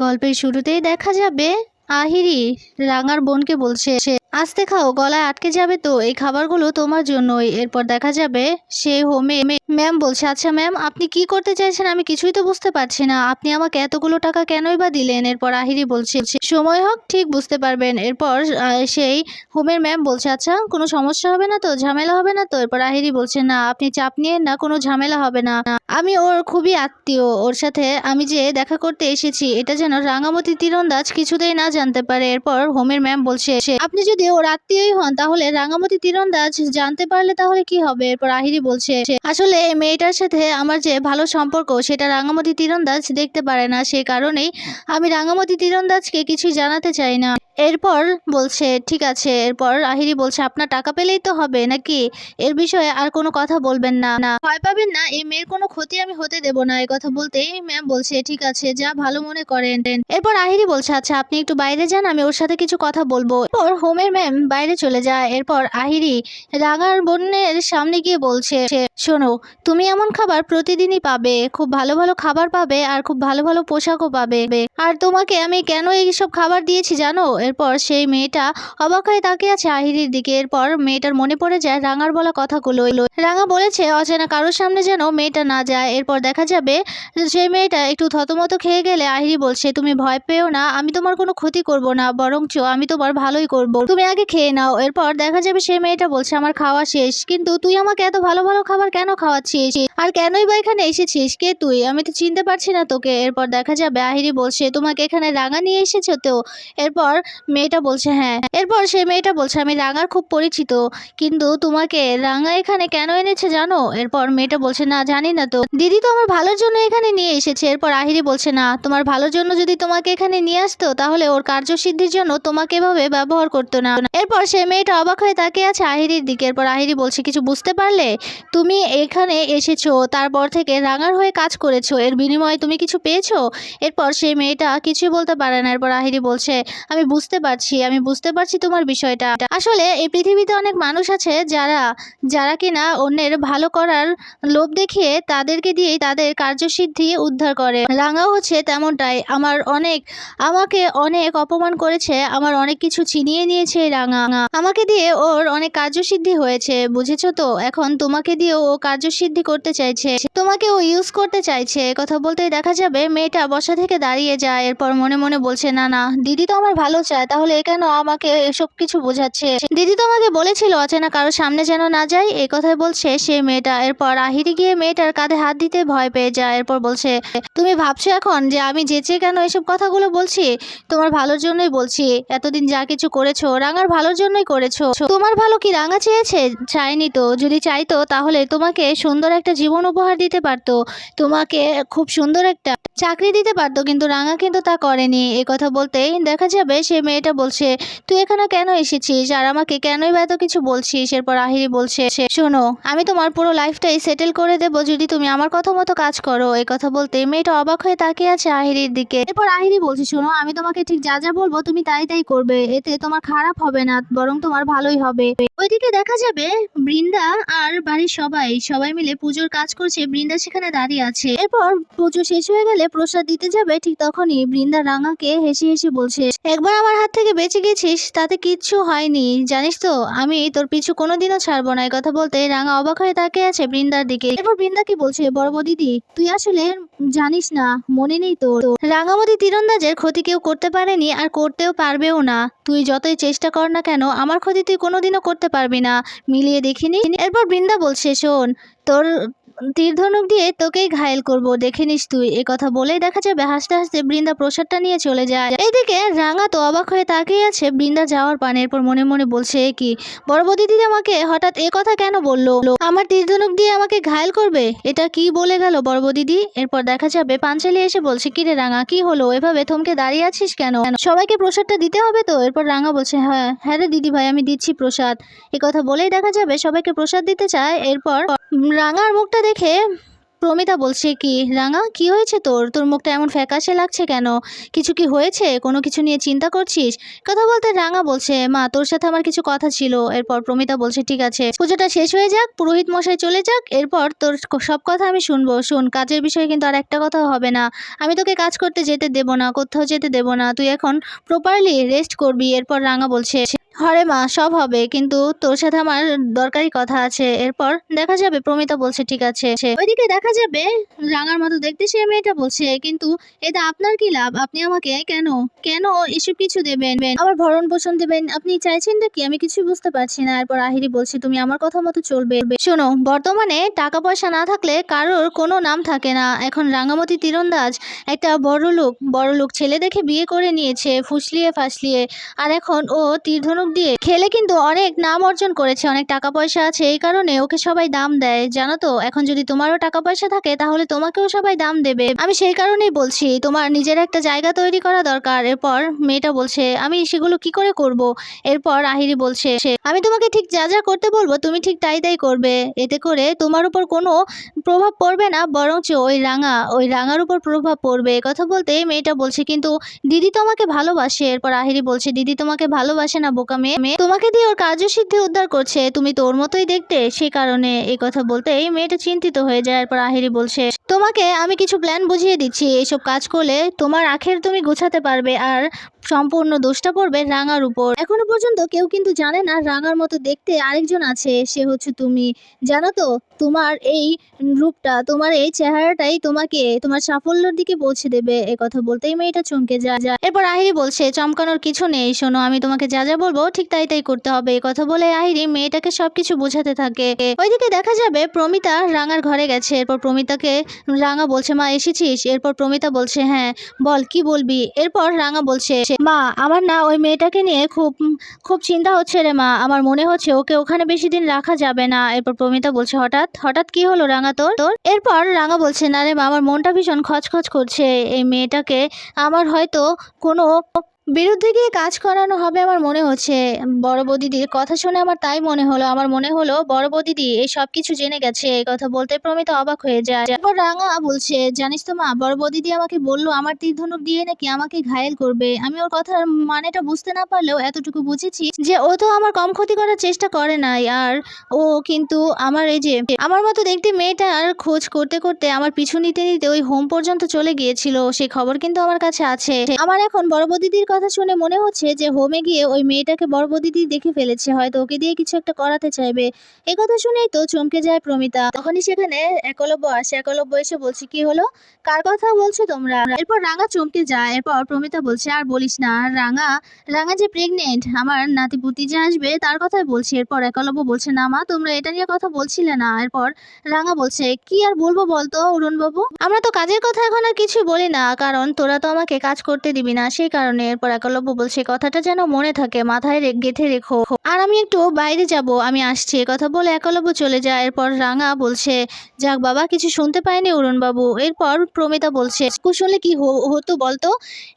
গল্পের শুরুতেই দেখা যাবে আহিরি রাঙার বোনকে বলছে, আস্তে খাও, গলায় আটকে যাবে তো, এই খাবারগুলো তোমার জন্যই। এরপর দেখা যাবে সে হোমে ম্যাম বলছে, আচ্ছা ম্যাম আপনি কি করতে চাইছেন আমি কিছুই তো বুঝতে পারছি না, আপনি আমাকে এতগুলো টাকা কেনই বা দিলেন? এরপর আহিরি বলছে, সময় হোক ঠিক বুঝতে পারবেন। এরপর সেই হোমের ম্যাম বলছে, আচ্ছা কোনো সমস্যা হবে না তো, ঝামেলা হবে না তো? এরপর আহিরি বলছে, না আপনি চাপ নিয়েন না, কোনো ঝামেলা হবে না, আমি ওর খুবই আত্মীয়, ওর সাথে আমি যে দেখা করতে এসেছি এটা যেন রাঙামতি তীরন্দাজ কিছুতেই না জানতে পারে। এরপর হোমের ম্যাম বলছে, আপনি যদি ওর আত্মীয়ই হন তাহলে রাঙামতি তীরন্দাজ জানতে পারলে তাহলে কি হবে? এরপর আহিরি বলছে, আসলে এই মেয়েটার সাথে আমার যে ভালো সম্পর্ক সেটা রাঙামতি তীরন্দাজ দেখতে পারে না, সেই কারণেই আমি রাঙামতি তীরন্দাজকে কিছুই জানাতে চাই না। এরপর বলছে, ঠিক আছে। এরপর আহিরি বলছে, আপনার টাকা পেলেই তো হবে নাকি, এর বিষয়ে আর কোনো কথা বলবেন না, ভয় পাবেন না, এই মেয়ের কোনো ক্ষতি আমি হতে দেব না। এই কথা বলতেই ম্যাম বলছে, ঠিক আছে যা ভালো মনে করেন। এরপর আহিরি বলছে, আচ্ছা আপনি একটু বাইরে যান, আমি ওর সাথে কিছু কথা বলবো। এরপর হোমের ম্যাম বাইরে চলে যায়। এরপর আহিরি রাঙার বোনের সামনে গিয়ে বলছে, শোনো, তুমি এমন খাবার প্রতিদিনই পাবে, খুব ভালো ভালো খাবার পাবে আর খুব ভালো ভালো পোশাকও পাবে, আর তোমাকে আমি কেন এইসব খাবার দিয়েছি জানো? এরপর সেই মেয়েটা অবাক হয়ে তাকিয়ে আছে আহিরির দিকে। এরপর মেয়েটার মনে পড়ে যায় রাঙার বলা কথাগুলো। রাঙা বলেছে অচেনা কারোর সামনে যেন মেয়েটা না যায়। এরপর দেখা যাবে সেই মেয়েটা একটু থতমত খেয়ে গেলে আহিরি বলছে, তুমি ভয় পেও না, আমি তোমার কোনো ক্ষতি করব না, বরঞ্চ আমি তোমার ভালোই করব, তুমি আগে খেয়ে নাও। এরপর দেখা যাবে সেই মেয়েটা বলছে, আমার খাওয়া শেষ, কিন্তু তুই আমাকে এত ভালো ভালো খাবার কেন খাওয়াচ্ছিস, আর কেনই বা এখানে এসেছিস, কে তুই, আমি তো চিনতে পারছি না তোকে। এরপর দেখা যাবে আহিরি বলছে, তোমাকে এখানে রাঙা নিয়ে এসেছো তো? এরপর মেয়েটা বলছে, হ্যাঁ। এরপর সেই মেয়েটা বলছে, আমি রাঙার খুব পরিচিত, কিন্তু তোমাকে রাঙা এখানে কেন এনেছে জানো? এরপর মেয়েটা বলছে, না জানি না তো, দিদি তো আমার ভালোর জন্য এখানে নিয়ে এসেছে। এরপর আহিরি বলছে, না, তোমার ভালোর জন্য যদি তোমাকে এখানে নিয়ে আসতো তাহলে ওর কার্যসিদ্ধির জন্য তোমাকে এভাবে ব্যবহার করতো না। এরপর সেই মেয়েটা অবাক হয়ে তাকিয়ে আছে আহিরির দিকে। এরপর আহিরি বলছে, কিছু বুঝতে পারলে? তুমি এখানে এসেছো, তারপর থেকে রাঙার হয়ে কাজ করেছো, এর বিনিময়ে তুমি কিছু পেয়েছো? এরপর সেই মেয়েটা কিছুই বলতে পারে না। এরপর আহিরি বলছে, আমি বুঝতে পারছি তোমার বিষয়টা, আসলে এই পৃথিবীতে অনেক মানুষ আছে যারা যারা কিনা অন্যের ভালো করার লোভ দেখিয়ে তাদেরকে দিয়েই তাদের কার্যসিদ্ধি উদ্ধার করে। রাঙাও হচ্ছে তেমনটাই, আমাকে অনেক অপমান করেছে, আমার অনেক কিছু ছিনিয়ে নিয়েছে এই রাঙা, আমাকে দিয়ে ওর অনেক কার্যসিদ্ধি হয়েছে, বুঝেছো তো? এখন তোমাকে দিয়ে ও কার্যসিদ্ধি করতে চাইছে, তোমাকে ও ইউজ করতে চাইছে। কথা বলতেই দেখা যাবে মেয়েটা বসা থেকে দাঁড়িয়ে যায়। এরপর মনে মনে বলছে, না না, দিদি তো আমার ভালো চায়, তাহলে কেন আমাকে এসব কিছু বোঝাচ্ছে? দিদি তো আমাকে বলেছিল অচেনা কারোর সামনে যেন না যাই, এই কথাই বলছে সেই মেয়েটা। এরপর আহিরি গিয়ে মেয়েটার কাঁধে হাত দিতে ভয় পেয়ে যায়। এরপর বলছে, তুমি ভাবছো এখন যে আমি যেচে কেন এসব কথাগুলো বলছি? তোমার ভালোর জন্যই বলছি, এতদিন যা কিছু করেছো রাঙার ভালোর জন্যই করেছো। তোমার ভালো কি রাঙা চেয়েছে? চাইনি তো, যদি চাইতো তাহলে তোমাকে সুন্দর একটা জীবন উপহার দিতে পারতো, তোমাকে খুব সুন্দর একটা চাকরি দিতে পারতো, কিন্তু রাঙা কিন্তু তা করেনি। এই কথা বলতেই দেখা যাবে সে মেয়েটা বলছে, তুই এখানে কেন এসেছিস আর আমাকে কেনই বা এত কিছু বলছিস? এরপর আহিরি বলছে, শোনো, আমি তোমার পুরো লাইফটাই সেটেল করে দেবো যদি তুমি আমার কথা মতো কাজ করো। এই কথা বলতে মেয়েটা অবাক হয়ে তাকিয়ে আছে আহিরির দিকে। এরপর আহিরি বলছে, শোনো, আমি তোমাকে ঠিক যা যা বলবো তুমি তাই তাই করবে, এতে তোমার খারাপ হবে না, বরং তোমার ভালোই হবে। ওইদিকে দেখা যাবে বৃন্দা আর বাড়ির সবাই মিলে পুজোর কাজ করছে, বৃন্দা সেখানে দাঁড়িয়ে আছে। এরপর পুজো শেষ হয়ে গেলে প্রসাদ দিতে যাবে, ঠিক তখনই বৃন্দা রাঙাকে হেসে হেসে বলছে, একবার আমার হাত থেকে বেঁচে গেছিস, তাতে কিচ্ছু হয়নি, জানিস তো আমি তোর পিছু কোনোদিনও ছাড়বো না। এই কথা বলতে রাঙা অবাক হয়ে তাকিয়ে আছে বৃন্দার দিকে। এরপর বৃন্দা কি বলছে, বড় দিদি তুই আসলে জানিস না, মনে নেই তোর, রাঙামতি তীরন্দাজের ক্ষতি কেউ করতে পারেনি আর করতেও পারবেও না, তুই যতই চেষ্টা কর না কেন আমার ক্ষতি তুই কোনোদিনও করতে পারবি না, মিলিয়ে দেখিনি। এরপর বৃন্দা বলছে, শোন, তোর তীর ধনুক দিয়ে তোকেই ঘায়েল করব, দেখে নিস তুই। এ কথা বলেই দেখা যাবে হাসতে হাসতে বৃন্দা প্রসাদটা নিয়ে চলে যায়। এইদিকে রাঙা তো অবাক হয়ে তাকিয়ে আছে বৃন্দা যাওয়ার পানে। এরপর মনে মনে বলছে, কি বড় দিদি আমাকে হঠাৎ এ কথা কেন বললো, আমার তীর ধনুক দিয়ে আমাকে ঘায়েল করবে, এটা কি বলে গেল বড় দিদি? এরপর দেখা যাবে পাঞ্চালি এসে বলছে, কিরে রাঙা, কি হলো, এভাবে থমকে দাঁড়িয়ে আছিস কেন, সবাইকে প্রসাদটা দিতে হবে তো? এরপর রাঙা বলছে, হ্যাঁ হ্যাঁ রে দিদি ভাই, আমি দিচ্ছি প্রসাদ। এ কথা বলেই দেখা যাবে সবাইকে প্রসাদ দিতে চায়। এরপর রাঙার মুখটা দেখে প্রমিতা বলছে, কি রাঙা, কি হয়েছে তোর? তোর মুখটা এমন ফ্যাকাশে লাগছে কেন? কিছু কি হয়েছে? কোনো কিছু নিয়ে চিন্তা করছিস? কথা বলতে রাঙা বলছে, মা তোর সাথে আমার কিছু কথা ছিল। এরপর প্রমিতা বলছে, ঠিক আছে, পুজোটা শেষ হয়ে যাক, পুরোহিত মশাই চলে যাক, এরপর তোর সব কথা আমি শুনবো। শোন, কাজের বিষয়ে কিন্তু আর একটা কথাও হবে না। আমি তোকে কাজ করতে যেতে দেবো না, কোথাও যেতে দেবো না। তুই এখন প্রপারলি রেস্ট করবি। এরপর রাঙা বলছে, হরে মা, সব হবে, কিন্তু তোর সাথে আমার দরকারি কথা আছে। এরপর দেখা যাবে প্রমিতা বলছে, ঠিক আছে। ওইদিকে দেখা যাবে রাঙার মতো দেখতে সে মেয়েটা বলছে, কিন্তু এটা আপনার কি লাভ? আপনি আমাকে কেন কেন এসব কিছু দেবেন? আমার ভরণ পোষণ দেবেন? আপনি চাইছেনটা কি? আমি কিছু বুঝতে পারছি না। এরপর আহিরি বলছে, তুমি আমার কথা মতো চলবে। শোনো, বর্তমানে টাকা পয়সা না থাকলে কারোর কোনো নাম থাকে না। এখন রাঙামতি তীরন্দাজ একটা বড় লোক ছেলে দেখে বিয়ে করে নিয়েছে, ফুসলিয়ে ফাসলিয়ে। আর এখন ও তীর ধনুক দিয়ে খেলে কিন্তু অনেক নাম অর্জন করেছে, অনেক টাকা পয়সা আছে, এই কারণে ওকে সবাই দাম দেয়, জানো তো? এখন যদি তোমারও টাকা পয়সা থাকে তাহলে তোমাকেও সবাই দাম দেবে। আমি সেই কারণেই বলছি, তোমার নিজের একটা জায়গা তৈরি করা দরকার। এরপর মেয়েটা বলছে, আমি সেগুলো কি করে করব? এরপর আহিরি বলছে, আমি তোমাকে ঠিক যা যা করতে বলবো তুমি ঠিক তাই করবে। এতে করে তোমার উপর কোনো প্রভাব পড়বে না, বরঞ্চ ওই রাঙার উপর প্রভাব পড়বে। কথা বলতে মেয়েটা বলছে, কিন্তু দিদি তো আমাকে ভালোবাসে। এরপর আহিরি বলছে, দিদি তোমাকে ভালোবাসে না বোকা মেয়ে, তোমাকে দিয়ে ওর কার্যসিদ্ধি উদ্ধার করছে, তুমি তো ওর মতোই দেখতে, সেই কারণে। এই কথা বলতেই মেয়েটা চিন্তিত হয়ে যায়। এরপর আহিরি বলছে, তোমাকে আমি কিছু প্ল্যান বুঝিয়ে দিচ্ছি, এইসব কাজ করলে তোমার আখের তুমি গোছাতে পারবে, আর সম্পূর্ণ দোষটা পড়বে রাঙার উপর। এখনো পর্যন্ত কেউ কিন্তু জানে না রাঙার মতো দেখতে আরেকজন আছে, সে হচ্ছে তুমি। জানো তো, তোমার এই রূপটা, তোমার এই চেহারাটাই তোমাকে তোমার সাফল্যের দিকে পৌঁছে দেবে। এ কথা বলতেই মেয়েটা চমকে যায়। এরপর আহিরি বলছে, চমকানোর কিছু নেই, শোনো, আমি তোমাকে যা যা বলবো ঠিক তাই করতে হবে। এ কথা বলে আহিরি মেয়েটাকে সবকিছু বোঝাতে থাকে। ওইদিকে দেখা যাবে প্রমিতা রাঙার ঘরে গেছে। এরপর প্রমিতাকে রাঙা বলছে, মা এসেছিস? এরপর প্রমিতা বলছে, হ্যাঁ বল, কি বলবি? এরপর রাঙা বলছে, মা আমার না ওই মেয়েটাকে নিয়ে খুব খুব চিন্তা হচ্ছে রে মা, আমার মনে হচ্ছে ওকে ওখানে বেশি দিন রাখা যাবে না। এরপর প্রমিতা বলছে, হঠাৎ হঠাৎ কি হলো রাঙা তোর তোর এরপর রাঙা বলছে, না রে মা, আমার মনটা ভীষণ খচখচ করছে। এই মেয়েটাকে আমার হয়তো কোনো বিরুদ্ধে গিয়ে কাজ করানো হবে আমার মনে হচ্ছে। বড় বৌদিদির কথা শুনে আমার তাই মনে হলো। আমার মনে হলো বড় বৌদিদি এই সব কিছু জেনে গেছে। এই কথা বলতে প্রমিতা অবাক হয়ে যায়। এরপর রাঙা বলছে, জানিস তো মা, বড় বৌদিদি আমাকে বললো আমার তীর ধনুক দিয়ে নাকি আমাকে ঘায়েল করবে। আমি ওর কথার মানেটা বুঝতে না পারলেও এতটুকু বুঝেছি যে ও তো আমার কম ক্ষতি করার চেষ্টা করে নাই। আর ও কিন্তু আমার এই যে আমার মতো দেখতে মেয়েটার খোঁজ করতে করতে আমার পিছু নিতে নিতে ওই হোম পর্যন্ত চলে গিয়েছিল। সেই খবর কিন্তু আমার কাছে আছে। আমার এখন বড় বৌদিদির কথা শুনে মনে হচ্ছে যে হোমে গিয়ে ওই মেয়েটাকে বড় বৌদিদি দেখে ফেলেছে, হয়তো ওকে দিয়ে কিছু একটা করাতে চাইবে। এই কথা শুনেই তো চমকে যায় প্রমিতা। তখনই সেখানে একলব্য আসে। একলব্য এসে বলছে, কি হলো, কার কথা বলছো তোমরা? এরপর রাঙা চমকে যায়। এরপর প্রমিতা বলছে, আর বলিস না, রাঙা রাঙা যে প্রেগনেন্ট, আমার নাতিপুতি যে আসবে তার কথাই বলছি। এরপর একলব্য বলছে, না মা, তোমরা এটা নিয়ে কথা বলছিলে না। এরপর রাঙা বলছে, কি আর বলবো বলতো অরুণ বাবু, আমরা তো কাজের কথা এখন আর কিছু বলি না, কারণ তোরা তো আমাকে কাজ করতে দিবি না, সেই কারণে। এরপর একলব্য বলছে, কথাটা যেন মনে থাকে, মাথায় গেঁথে রেখো, আর আমি একটু বাইরে যাব, আমি আসছি। কথা বলে একলব্য চলে যায়। এরপর রাঙা বলছে, যাক বাবা, কিছু শুনতে পাইনি অরুণ বাবু। এরপর প্রমিতা বলছে, শুনলে কি হতো বলতো?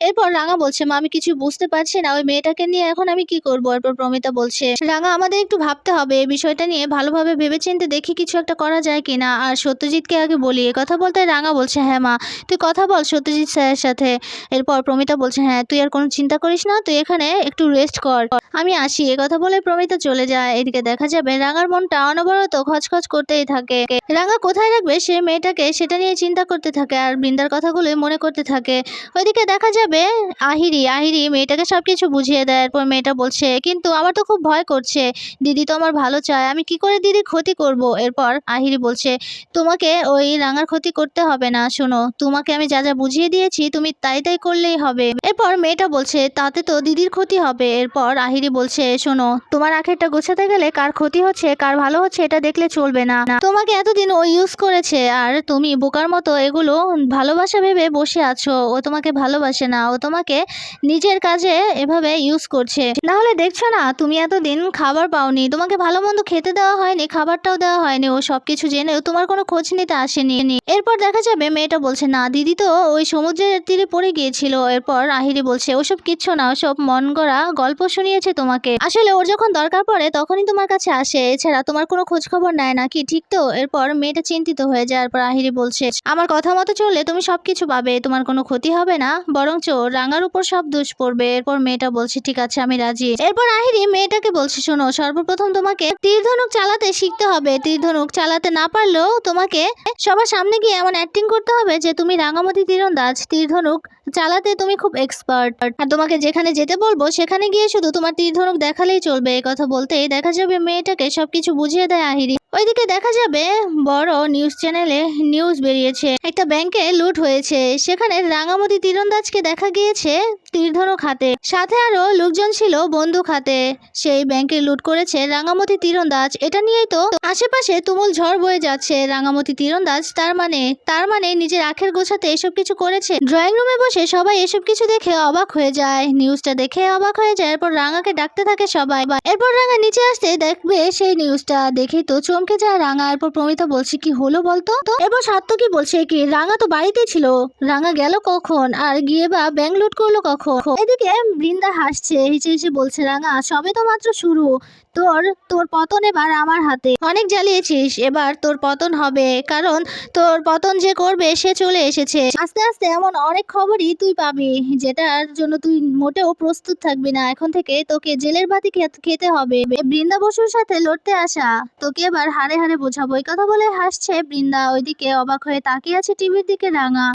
এরপর রাঙা বলছে, মা আমি কিছু বুঝতে পারছি না, ওই মেয়েটাকে নিয়ে এখন আমি কি করবো? এরপর প্রমিতা বলছে, রাঙা আমাদের একটু ভাবতে হবে, এই বিষয়টা নিয়ে ভালোভাবে ভেবেচিন্তে দেখি কিছু একটা করা যায় কিনা, আর সত্যজিৎকে আগে বলি। এ কথা বলতে রাঙা বলছে, হ্যাঁ মা, তুই কথা বল সত্যজিৎ স্যারের সাথে। এরপর প্রমিতা বলছে, হ্যাঁ তুই আর কোনো চিন্তা করিস না, তুই এখানে একটু রেস্ট কর, আমি আসি। এ কথা বলে প্রমিতা চলে যায়। এদিকে দেখা যাবে রাঙার মনটা অনবরত খচখচ করতেই থাকে। রাঙা কোথায় রাখবে সে মেয়েটাকে, সেটা নিয়ে চিন্তা করতে থাকে, আর বৃন্দার কথাগুলোই মনে করতে থাকে। ওইদিকে দেখা যাবে আহিরি মেয়েটাকে সবকিছু বুঝিয়ে দেয়। এরপর মেয়েটা বলছে, কিন্তু আমার তো খুব ভয় করছে, দিদি তো আমার ভালো চায়, আমি কি করে দিদির ক্ষতি করব? এরপর আহিরি বলছে, তোমাকে ওই রাঙার ক্ষতি করতে হবে না, শোনো, তোমাকে আমি যা যা বুঝিয়ে দিয়েছি তুমি তাই করলেই হবে। এরপর মেয়েটা বলছে, তাতে তো দিদির ক্ষতি হবে। এরপর আহিরি বলছে, শোনো, তোমার আখেরটা গোছাতে গেলে কার ক্ষতি হচ্ছে কার ভালো হচ্ছে এটা দেখলে চলবে না। তোমাকে এতদিন ও ইউজ করেছে, আর তুমি বোকার মতো এগুলো ভালোবাসা ভেবে বসে আছো। ও তোমাকে ভালোবাসে না, ও তোমাকে নিজের কাজে এভাবে ইউজ করছে। না হলে দেখছো না, তুমি এতদিন খাবার পাওনি, তোমাকে ভালো মন্দ খেতে দেওয়া হয়নি, খাবারটাও দেওয়া হয়নি, ও সবকিছু জেনেও তোমার কোনো খোঁজ নিতে আসেনি। এরপর দেখা যাবে মেয়েটা বলছে, না দিদি তো ওই সমুদ্রের তীরে পড়ে গিয়েছিল। এরপর আহিরি বলছে, ওসব ওসব কিচ্ছু না, ওসব মন গড়া গল্প শুনিয়েছে তোমাকে। আসলে ওর যখন দরকার পড়ে তখনই তোমার কাছে আসে, এছাড়া তোমার কোনো খোঁজ খবর নেয় না, কি ঠিক তো? এরপর মেয়েটা চিন্তিত হয়ে যায়। এরপর আহিরি বলছে, আমার কথা মতো চললে তুমি সবকিছু পাবে, তোমার কোনো ক্ষতি হবে না, বরঞ্চ রাঙার উপর সব দোষ পড়বে। এরপর মেয়েটা বলছে ঠিক আছে আমি রাজি। এরপর আহিরি মেয়েটাকে বলছে, শোনো, সর্বপ্রথম তোমাকে তীর ধনুক চালাতে শিখতে হবে। তীর ধনুক চালাতে না পারলেও তোমাকে সবার সামনে গিয়ে এমন অ্যাক্টিং করতে হবে যে তুমি রাঙামতি তীরন্দাজ, তীর ধনুক চালাতে তুমি খুব এক্সপার্ট। আর তোমাকে যেখানে যেতে বলবো সেখানে গিয়ে শুধু তোমার তীর ধনুক দেখালেই চলবে। এই কথা বলতেই দেখা যাবে মেয়েটাকে সবকিছু বুঝিয়ে দেয় আহিরি। ওইদিকে দেখা যাবে বড় নিউজ চ্যানেলে নিউজ বেরিয়েছে, একটা ব্যাংকে লুট হয়েছে। সেখানে রাঙামতি তীরন্দাজকে দেখা গিয়েছে তীরধনুক হাতে, সাথে আরো লোকজন ছিল বন্দুক হাতে। সেই ব্যাংকে লুট করেছে রাঙামতি তীরন্দাজ। এটা নিয়েই তো আশেপাশে তুমুল ঝড় বয়ে যাচ্ছে। রাঙামতি তীরন্দাজ তার মানে নিজের আখের গোছাতে এসব কিছু করেছে। ড্রয়িং রুমে বসে সবাই এসব কিছু দেখে অবাক হয়ে যায়, নিউজটা দেখে অবাক হয়ে যায়। এরপর রাঙাকে ডাকতে থাকে সবাই। এরপর রাঙা নিচে আসতে দেখবে সেই নিউজটা দেখেই তো চমকে যায় রাঙা। এরপর প্রমিতা বলছে, কি হলো বলতো? এরপর সাত্তকী বলছে, কি রাঙা তো বাড়িতে ছিল, রাঙা গেল কখন আর গিয়ে বা ব্যাংক লুট করলো কখন? এদিকে বৃন্দা হাসছে, হেসে হেসে বলছে, রাঙা সবে তো মাত্র শুরু, তোর পতন এবার আমার হাতে। অনেক জ্বালিয়েছিস, এবার তোর পতন হবে, কারণ তোর পতন যে করবে সে চলে এসেছে। আস্তে আস্তে এমন অনেক খবরই তুই পাবি যেটার জন্য তুই মোটেও প্রস্তুত থাকবি না। এখন থেকে তোকে জেলের বাতি খেতে হবে। বৃন্দা বসুর সাথে লড়তে আসা তোকে এবার হারে হারে বোঝাবো। এই কথা বলে হাসছে বৃন্দা। ওইদিকে অবাক হয়ে তাকিয়ে আছে টিভির দিকে রাঙা।